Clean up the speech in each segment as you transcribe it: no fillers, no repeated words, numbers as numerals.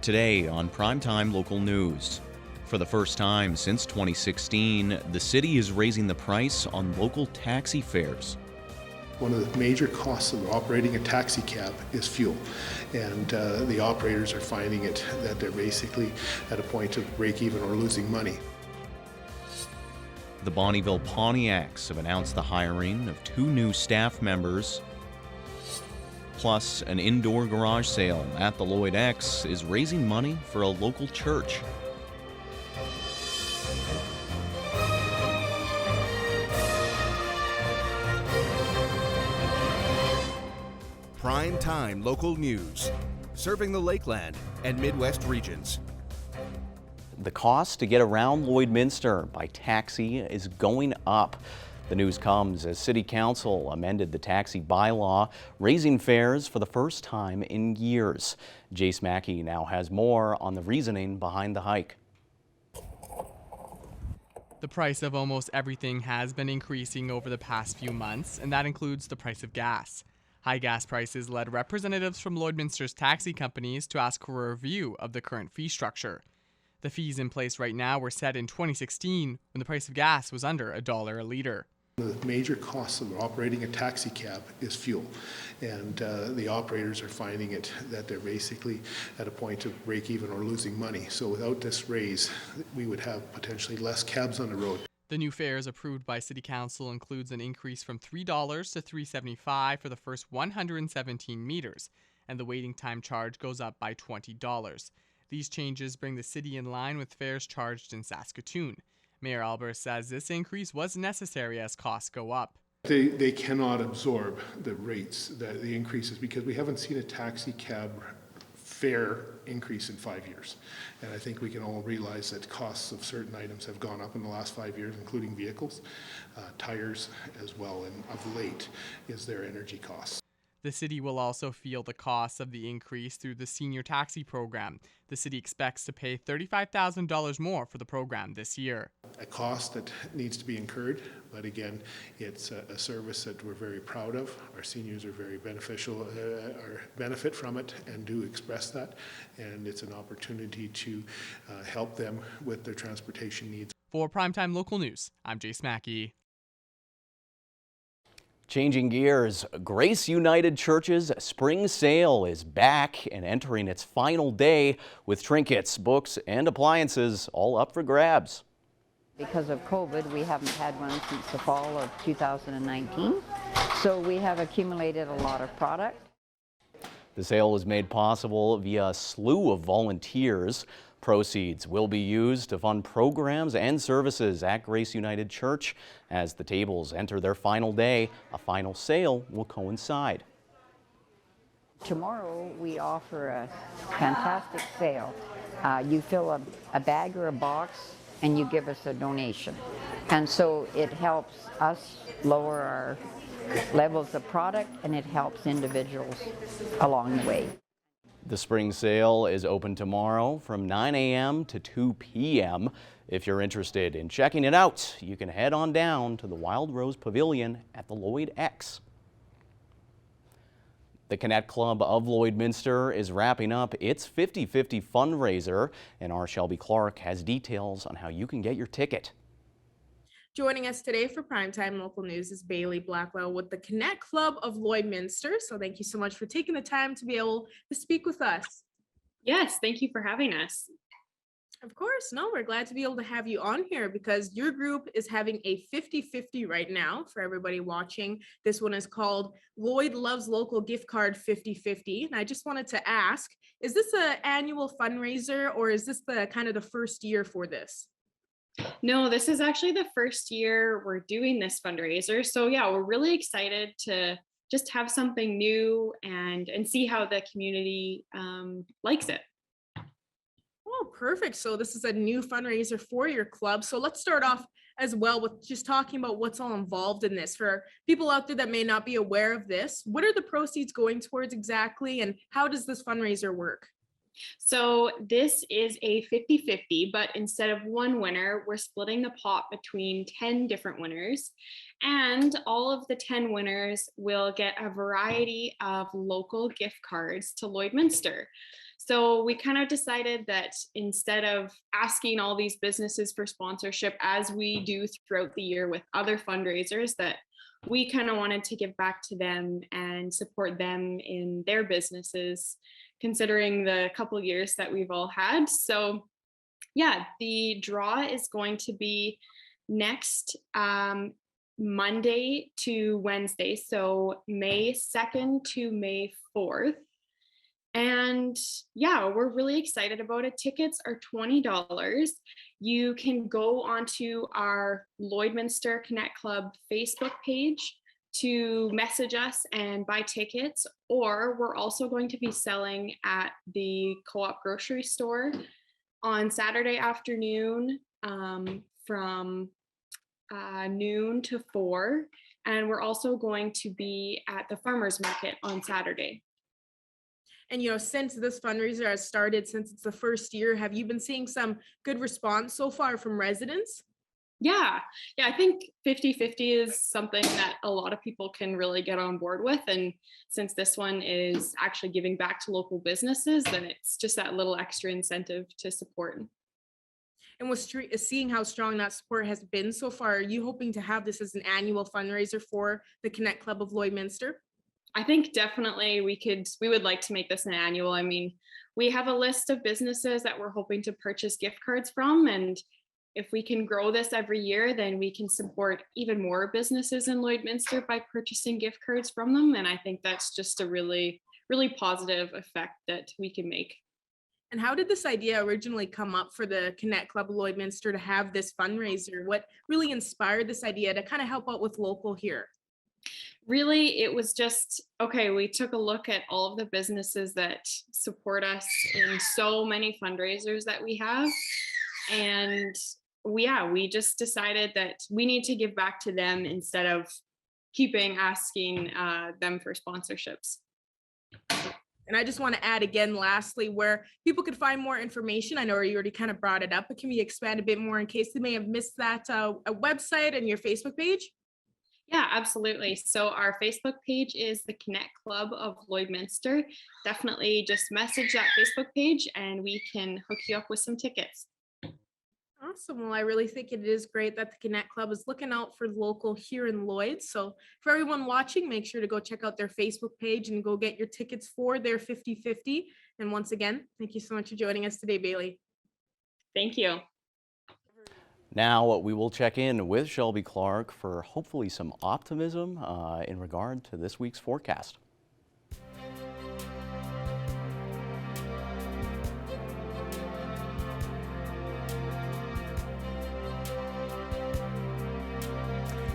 Today on Primetime Local News. For the first time since 2016, the city is raising the price on local taxi fares. One of the major costs of operating a taxi cab is fuel, and the operators are finding it that they're basically at a point of break even or losing money. The Bonnyville Pontiacs have announced the hiring of 2 new staff members. Plus, an indoor garage sale at the Lloyd X is raising money for a local church. Prime Time Local News, serving the Lakeland and Midwest regions. The cost to get around Lloydminster by taxi is going up. The news comes as City Council amended the taxi bylaw, raising fares for the first time in years. Jace Mackey now has more on the reasoning behind the hike. The price of almost everything has been increasing over the past few months, and that includes the price of gas. High gas prices led representatives from Lloydminster's taxi companies to ask for a review of the current fee structure. The fees in place right now were set in 2016 when the price of gas was under $1 a litre. One of the major costs of operating a taxi cab is fuel, and the operators are finding it that they're basically at a point of break even or losing money. So without this raise, we would have potentially less cabs on the road. The new fares approved by City Council includes an increase from $3 to $3.75 for the first 117 meters, and the waiting time charge goes up by $20. These changes bring the city in line with fares charged in Saskatoon. Mayor Albert says this increase was necessary as costs go up. They cannot absorb the rates, the increases, because we haven't seen a taxi cab fare increase in 5 years. And I think we can all realize that costs of certain items have gone up in the last 5 years, including vehicles, tires as well, and of late is their energy costs. The city will also feel the costs of the increase through the senior taxi program. The city expects to pay $35,000 more for the program this year. A cost that needs to be incurred, but again, it's a service that we're very proud of. Our seniors are very beneficial, or benefit from it, and do express that. And it's an opportunity to help them with their transportation needs. For Primetime Local News, I'm Jace Mackey. Changing gears, Grace United Church's spring sale is back and entering its final day with trinkets, books, and appliances all up for grabs. Because of COVID, we haven't had one since the fall of 2019, so we have accumulated a lot of product. The sale was made possible via a slew of volunteers. Proceeds will be used to fund programs and services at Grace United Church. As the tables enter their final day, a final sale will coincide. Tomorrow we offer a fantastic sale. You fill a bag or a box and you give us a donation. And so it helps us lower our levels of product, and it helps individuals along the way. The spring sale is open tomorrow from 9 a.m. to 2 p.m. If you're interested in checking it out, you can head on down to the Wild Rose Pavilion at the Lloyd X. The Connect Club of Lloydminster is wrapping up its 50/50 fundraiser, and our Shelby Clark has details on how you can get your ticket. Joining us today for Primetime Local News is Bailey Blackwell with the Connect Club of Lloydminster. So thank you so much for taking the time to be able to speak with us. Yes, thank you for having us. Of course, no, we're glad to be able to have you on here because your group is having a 50/50 right now for everybody watching. This one is called Lloyd Loves Local Gift Card 50/50. And I just wanted to ask, is this an annual fundraiser or is this the kind of the first year for this? No, this is actually the first year we're doing this fundraiser. So yeah, we're really excited to just have something new and see how the community likes it. Oh, perfect. So this is a new fundraiser for your club. So let's start off as well with just talking about what's all involved in this. For people out there that may not be aware of this, what are the proceeds going towards exactly, and how does this fundraiser work? So this is a 50-50, but instead of one winner, we're splitting the pot between 10 different winners. And all of the 10 winners will get a variety of local gift cards to Lloydminster. So we kind of decided that instead of asking all these businesses for sponsorship, as we do throughout the year with other fundraisers, that we kind of wanted to give back to them and support them in their businesses, considering the couple years that we've all had. So yeah, the draw is going to be next Monday to Wednesday, so May 2nd to May 4th. And yeah, we're really excited about it. Tickets are $20. You can go onto our Lloydminster Connect Club Facebook page to message us and buy tickets, or we're also going to be selling at the Co-op grocery store on Saturday afternoon from noon to 4, and we're also going to be at the farmers market on Saturday. And, since this fundraiser has started, since it's the first year, have you been seeing some good response so far from residents? Yeah, I think 50-50 is something that a lot of people can really get on board with. And since this one is actually giving back to local businesses, then it's just that little extra incentive to support. And with seeing how strong that support has been so far, are you hoping to have this as an annual fundraiser for the Connect Club of Lloydminster? I think definitely we would like to make this an annual. I mean, we have a list of businesses that we're hoping to purchase gift cards from, and if we can grow this every year, then we can support even more businesses in Lloydminster by purchasing gift cards from them. And I think that's just a really, really positive effect that we can make. And how did this idea originally come up for the Connect Club of Lloydminster to have this fundraiser? What really inspired this idea to kind of help out with local here? Really, it was just, okay, we took a look at all of the businesses that support us in so many fundraisers that we have. And we just decided that we need to give back to them instead of asking them for sponsorships. And I just want to add again, lastly, where people could find more information. I know you already kind of brought it up, but can we expand a bit more in case they may have missed that a website and your Facebook page? Yeah, absolutely. So our Facebook page is the Connect Club of Lloydminster. Definitely just message that Facebook page and we can hook you up with some tickets. Awesome. Well, I really think it is great that the Connect Club is looking out for local here in Lloyd. So for everyone watching, make sure to go check out their Facebook page and go get your tickets for their 50-50. And once again, thank you so much for joining us today, Bailey. Thank you. Now we will check in with Shelby Clark for hopefully some optimism in regard to this week's forecast.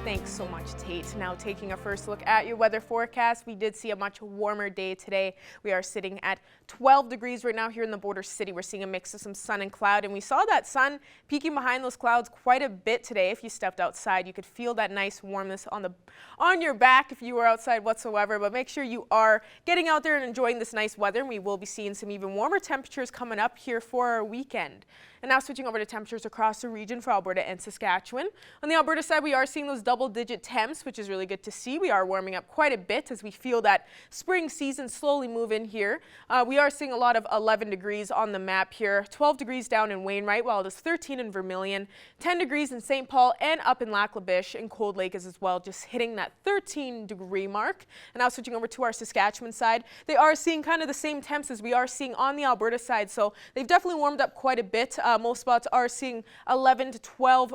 Thanks so much, Tate. Now taking a first look at your weather forecast, we did see a much warmer day today. We are sitting at 12 degrees right now here in the border city. We're seeing a mix of some sun and cloud, and we saw that sun peeking behind those clouds quite a bit today. If you stepped outside, you could feel that nice warmness on your back if you were outside whatsoever, but make sure you are getting out there and enjoying this nice weather, and we will be seeing some even warmer temperatures coming up here for our weekend. And now switching over to temperatures across the region for Alberta and Saskatchewan. On the Alberta side, we are seeing those double-digit temps, which is really good to see. We are warming up quite a bit as we feel that spring season slowly move in here. We are seeing a lot of 11 degrees on the map here, 12 degrees down in Wainwright, while it is 13 in Vermilion, 10 degrees in St. Paul and up in Lac La Biche, and Cold Lake is as well, just hitting that 13-degree mark. And now switching over to our Saskatchewan side, they are seeing kind of the same temps as we are seeing on the Alberta side, so they've definitely warmed up quite a bit. Most spots are seeing 11 to 12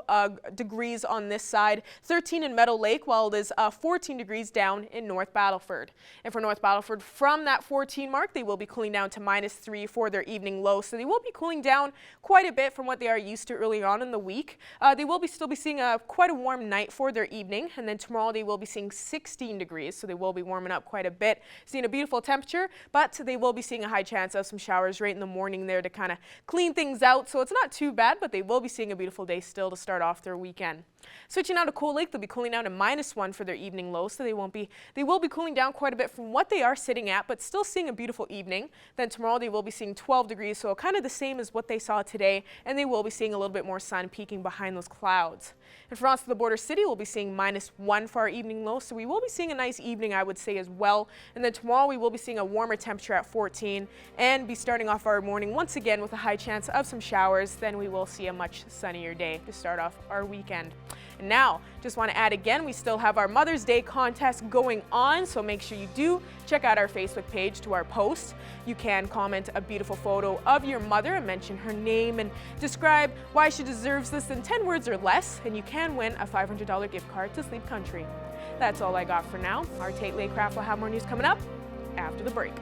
degrees on this side, 13 in Meadow Lake, while it is 14 degrees down in North Battleford. And for North Battleford, from that 14 mark, they will be cooling down to -3 for their evening low. So they will be cooling down quite a bit from what they are used to earlier on in the week. They will still be seeing quite a warm night for their evening. And then tomorrow they will be seeing 16 degrees. So they will be warming up quite a bit, seeing a beautiful temperature, but they will be seeing a high chance of some showers right in the morning there to kind of clean things out. So it's not too bad, but they will be seeing a beautiful day still to start off their weekend. Switching now to Cold Lake, the be cooling down to -1 for their evening low, so they will be cooling down quite a bit from what they are sitting at, but still seeing a beautiful evening. Then tomorrow they will be seeing 12 degrees, so kind of the same as what they saw today, and they will be seeing a little bit more sun peeking behind those clouds. And for us, the border city, we'll be seeing -1 for our evening low, so we will be seeing a nice evening, I would say, as well. And then tomorrow we will be seeing a warmer temperature at 14 and be starting off our morning once again with a high chance of some showers. Then we will see a much sunnier day to start off our weekend. And now, just want to add again, we still have our Mother's Day contest going on, so make sure you do check out our Facebook page to our post. You can comment a beautiful photo of your mother and mention her name and describe why she deserves this in 10 words or less, and you can win a $500 gift card to Sleep Country. That's all I got for now. Our Tate Laycraft will have more news coming up after the break.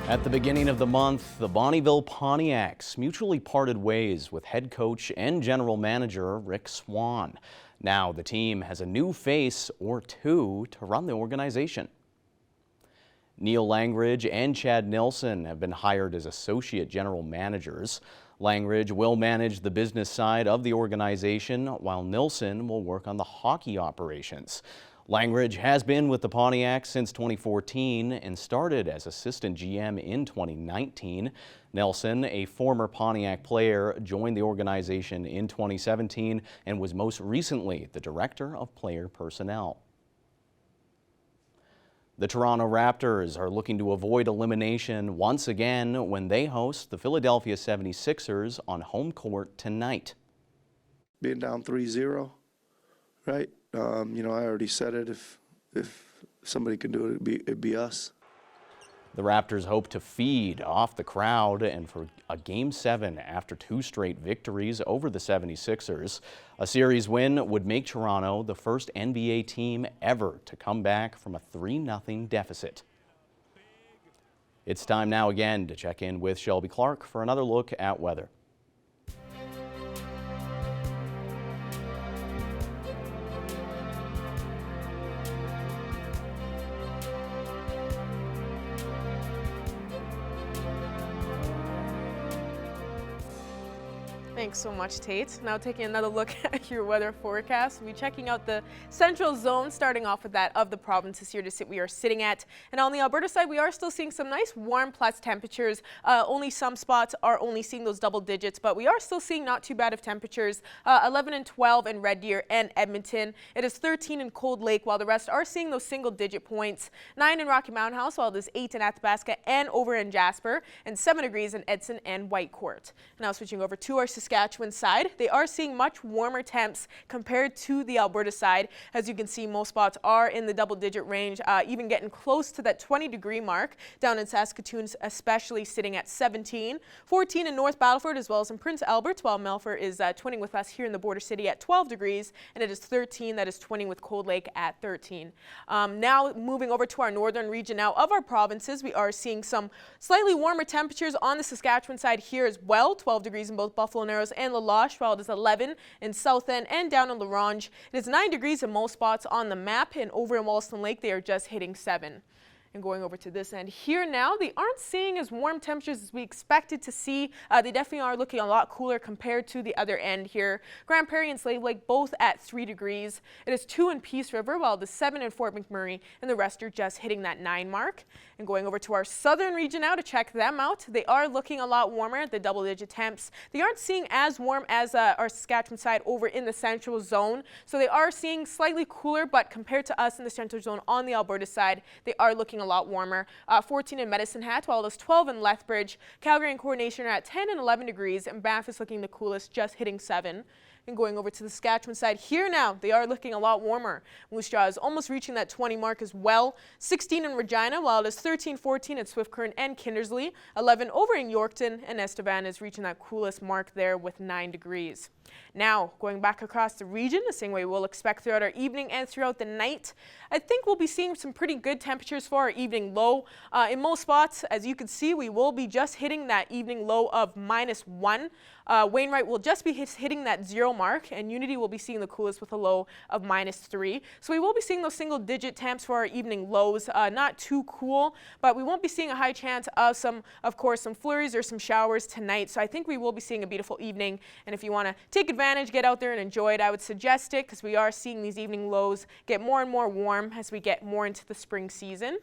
At the beginning of the month, the Bonnyville Pontiacs mutually parted ways with head coach and general manager Rick Swan. Now the team has a new face or two to run the organization. Neil Langridge and Chad Nilsson have been hired as associate general managers. Langridge will manage the business side of the organization, while Nilsson will work on the hockey operations. Langridge has been with the Pontiacs since 2014 and started as assistant GM in 2019. Nelson, a former Pontiac player, joined the organization in 2017 and was most recently the director of player personnel. The Toronto Raptors are looking to avoid elimination once again when they host the Philadelphia 76ers on home court tonight. Being down 3-0, right? I already said it. If somebody can do it, it'd be us. The Raptors hope to feed off the crowd and for a Game 7 after 2 straight victories over the 76ers. A series win would make Toronto the first NBA team ever to come back from a 3-0 deficit. It's time now again to check in with Shelby Clark for another look at weather. Thanks so much, Tate. Now taking another look at your weather forecast. We'll be checking out the central zone, starting off with that of the provinces here we are sitting at. And on the Alberta side, we are still seeing some nice warm plus temperatures. Only some spots are only seeing those double digits, but we are still seeing not too bad of temperatures. 11 and 12 in Red Deer and Edmonton. It is 13 in Cold Lake, while the rest are seeing those single digit points. 9 in Rocky Mountain House, while it is 8 in Athabasca and over in Jasper, and 7 degrees in Edson and Whitecourt. Now switching over to our Saskatchewan side, they are seeing much warmer temps compared to the Alberta side. As you can see, most spots are in the double-digit range, even getting close to that 20-degree mark. Down in Saskatoon, especially sitting at 17, 14 in North Battleford, as well as in Prince Albert, while Melfort is twinning with us here in the border city at 12 degrees, and it is 13 that is twinning with Cold Lake at 13. Now moving over to our northern region now of our provinces, we are seeing some slightly warmer temperatures on the Saskatchewan side here as well. 12 degrees in both Buffalo Narrows and La Loche, while it is 11 in South End and down in La Ronge. It is 9 degrees in most spots on the map, and over in Wollaston Lake they are just hitting 7. And going over to this end here now, they aren't seeing as warm temperatures as we expected to see. They definitely are looking a lot cooler compared to the other end here. Grand Prairie and Slave Lake both at 3 degrees. It is 2 in Peace River, while the 7 in Fort McMurray, and the rest are just hitting that 9 mark. And going over to our southern region now to check them out, they are looking a lot warmer, the double-digit temps. They aren't seeing as warm as our Saskatchewan side over in the central zone. So they are seeing slightly cooler, but compared to us in the central zone on the Alberta side, they are looking a lot warmer. 14 in Medicine Hat, while it's 12 in Lethbridge. Calgary and Coronation are at 10 and 11 degrees, and Banff is looking the coolest, just hitting 7. And going over to the Saskatchewan side here now, they are looking a lot warmer. Moose Jaw is almost reaching that 20 mark as well. 16 in Regina, while it is 13, 14 at Swift Current and Kindersley. 11 over in Yorkton, and Estevan is reaching that coolest mark there with 9 degrees. Now, going back across the region, the same way we'll expect throughout our evening and throughout the night, I think we'll be seeing some pretty good temperatures for our evening low. In most spots, as you can see, we will be just hitting that evening low of -1. Wainwright will just be hitting that 0 mark, and Unity will be seeing the coolest with a low of -3. So we will be seeing those single-digit temps for our evening lows. Not too cool, but we won't be seeing a high chance of of course, some flurries or some showers tonight. So I think we will be seeing a beautiful evening. And if you want to take advantage, get out there and enjoy it, I would suggest it, because we are seeing these evening lows get more and more warm as we get more into the spring season.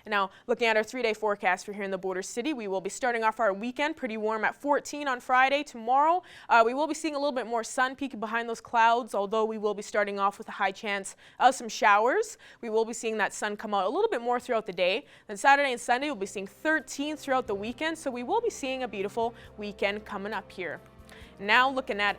And now, looking at our 3-day forecast for here in the border city, we will be starting off our weekend pretty warm at 14 on Friday. Tomorrow, we will be seeing a little bit more sun peeking behind those clouds, although we will be starting off with a high chance of some showers. We will be seeing that sun come out a little bit more throughout the day. Then Saturday and Sunday, we'll be seeing 13 throughout the weekend, so we will be seeing a beautiful weekend coming up here. Now, looking at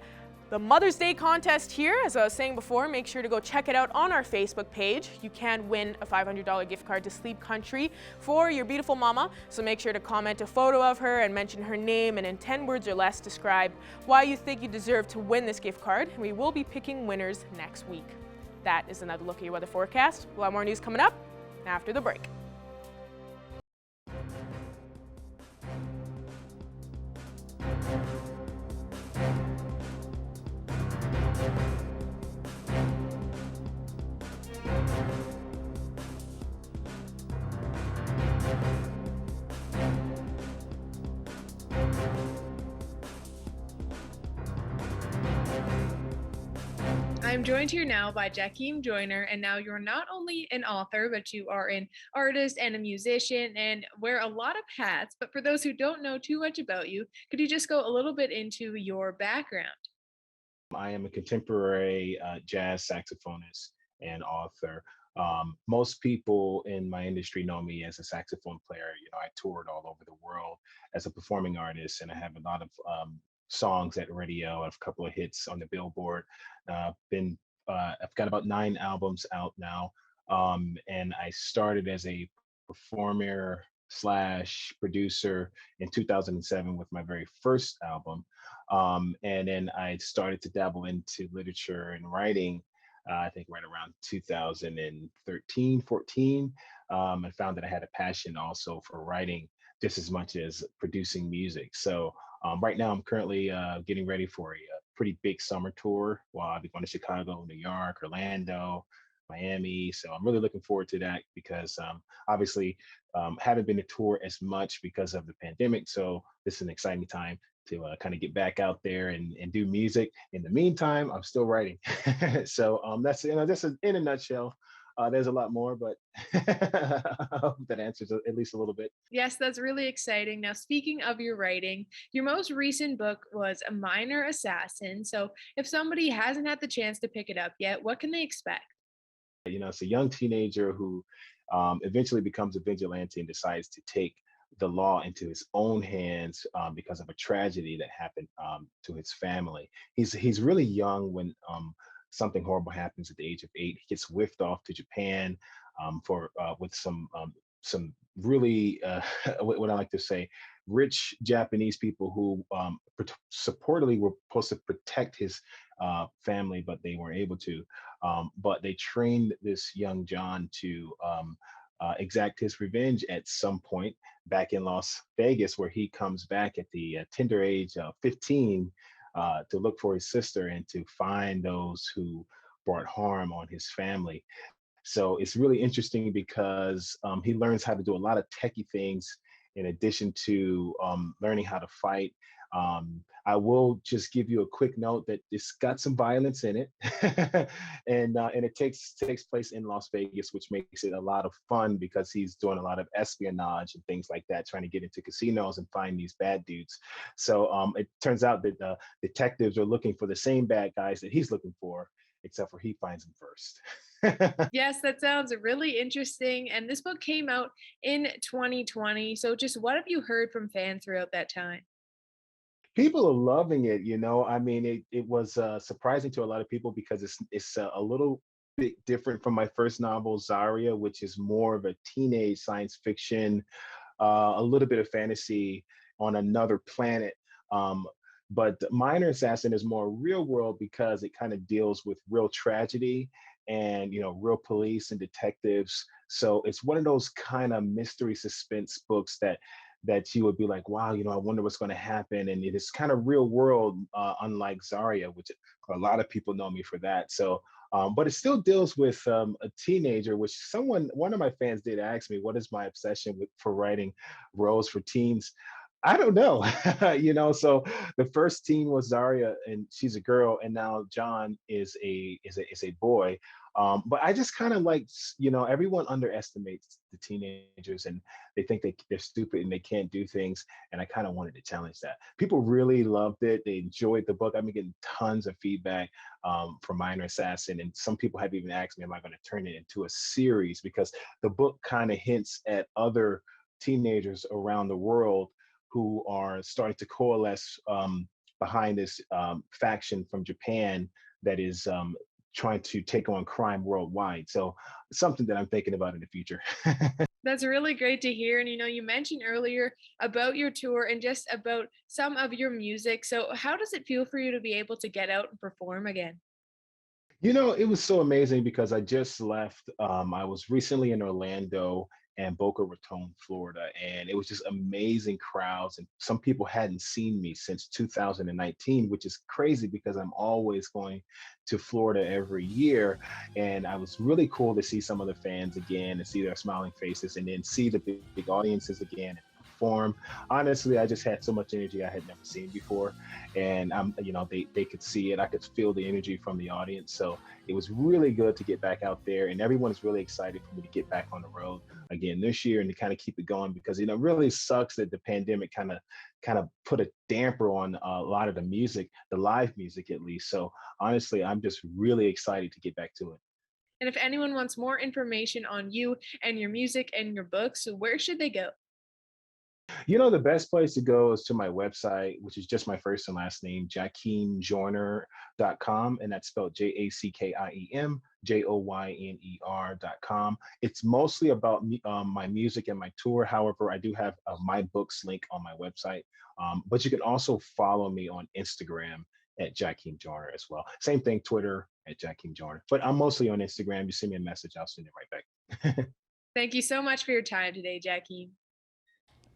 the Mother's Day contest here, as I was saying before, make sure to go check it out on our Facebook page. You can win a $500 gift card to Sleep Country for your beautiful mama. So make sure to comment a photo of her and mention her name, and in 10 words or less describe why you think you deserve to win this gift card. We will be picking winners next week. That is another look at your weather forecast. We'll have more news coming up after the break. I'm joined here now by Jakeem Joyner, and now you're not only an author, but you are an artist and a musician and wear a lot of hats. But for those who don't know too much about you, could you just go a little bit into your background? I am a contemporary jazz saxophonist and author. Most people in my industry know me as a saxophone player. You know, I toured all over the world as a performing artist, and I have a lot of songs at radio. I have a couple of hits on the Billboard. I've got about 9 albums out now, and I started as a performer slash producer in 2007 with my very first album. And then I started to dabble into literature and writing, I think right around 2013, 14. I found that I had a passion also for writing just as much as producing music. So right now I'm currently getting ready for a pretty big summer tour. Well, I'll be going to Chicago, New York, Orlando, Miami. So I'm really looking forward to that because obviously haven't been to tour as much because of the pandemic. So this is an exciting time to kind of get back out there and do music. In the meantime, I'm still writing. So that's, just in a nutshell. There's a lot more, but I hope that answers at least a little bit. Yes, that's really exciting. Now, speaking of your writing, your most recent book was A Minor Assassin. So if somebody hasn't had the chance to pick it up yet, what can they expect? You know, it's a young teenager who eventually becomes a vigilante and decides to take the law into his own hands because of a tragedy that happened to his family. He's really young when something horrible happens at the age of 8. He gets whiffed off to Japan for with some really what I like to say, rich Japanese people who supportedly were supposed to protect his family, but they weren't able to. But they trained this young John to exact his revenge at some point back in Las Vegas, where he comes back at the tender age of 15 to look for his sister and to find those who brought harm on his family. So it's really interesting because he learns how to do a lot of techie things in addition to learning how to fight. I will just give you a quick note that it's got some violence in it, and it takes place in Las Vegas, which makes it a lot of fun because he's doing a lot of espionage and things like that, trying to get into casinos and find these bad dudes. So it turns out that the detectives are looking for the same bad guys that he's looking for, except for he finds them first. Yes, that sounds really interesting. And this book came out in 2020. So just what have you heard from fans throughout that time? People are loving it. You know, I mean, it was surprising to a lot of people because it's a little bit different from my first novel, Zaria, which is more of a teenage science fiction, a little bit of fantasy on another planet. But Minor Assassin is more real world because it kind of deals with real tragedy and, you know, real police and detectives. So it's one of those kind of mystery suspense books that that you would be like, wow, I wonder what's going to happen. And it is kind of real world, unlike Zaria, which a lot of people know me for that. So, but it still deals with a teenager, which one of my fans did ask me, what is my obsession for writing roles for teens? I don't know, So the first teen was Zaria, and she's a girl, and now John is a boy. But I just kind of like, everyone underestimates the teenagers, and they think they're stupid and they can't do things. And I kind of wanted to challenge that. People really loved it. They enjoyed the book. I've been getting tons of feedback from Minor Assassin, and some people have even asked me, am I going to turn it into a series? Because the book kind of hints at other teenagers around the world who are starting to coalesce behind this faction from Japan that is trying to take on crime worldwide. So something that I'm thinking about in the future. That's really great to hear. And you mentioned earlier about your tour and just about some of your music. So how does it feel for you to be able to get out and perform again? It was so amazing because I just left. I was recently in Orlando and Boca Raton, Florida, and it was just amazing crowds. And some people hadn't seen me since 2019, which is crazy because I'm always going to Florida every year. And I was really cool to see some of the fans again and see their smiling faces and then see the big audiences again and perform. Honestly, I just had so much energy I had never seen before. And they could see it. I could feel the energy from the audience. So it was really good to get back out there, and everyone is really excited for me to get back on the road again this year and to kind of keep it going, because it really sucks that the pandemic kind of put a damper on a lot of the music, the live music at least. So honestly, I'm just really excited to get back to it. And if anyone wants more information on you and your music and your books, where should they go? The best place to go is to my website, which is just my first and last name, JackimJoyner.com, and that's spelled JackimJoyner.com. It's mostly about my music and my tour. However, I do have my books link on my website, but you can also follow me on Instagram at Jackim Joyner as well. Same thing, Twitter at Jackim Joyner. But I'm mostly on Instagram. You send me a message, I'll send it right back. Thank you so much for your time today, Jackie.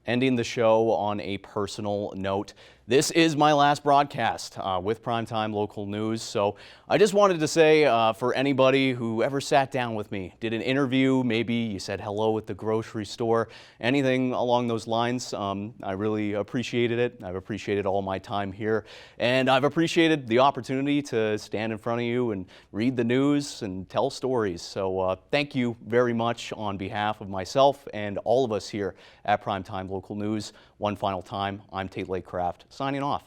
Ending the show on a personal note. This is my last broadcast with Primetime Local News, so I just wanted to say for anybody who ever sat down with me, did an interview, maybe you said hello at the grocery store, anything along those lines, I really appreciated it. I've appreciated all my time here, and I've appreciated the opportunity to stand in front of you and read the news and tell stories. So thank you very much on behalf of myself and all of us here at Primetime Local News. One final time, I'm Tate Lakecraft, signing off.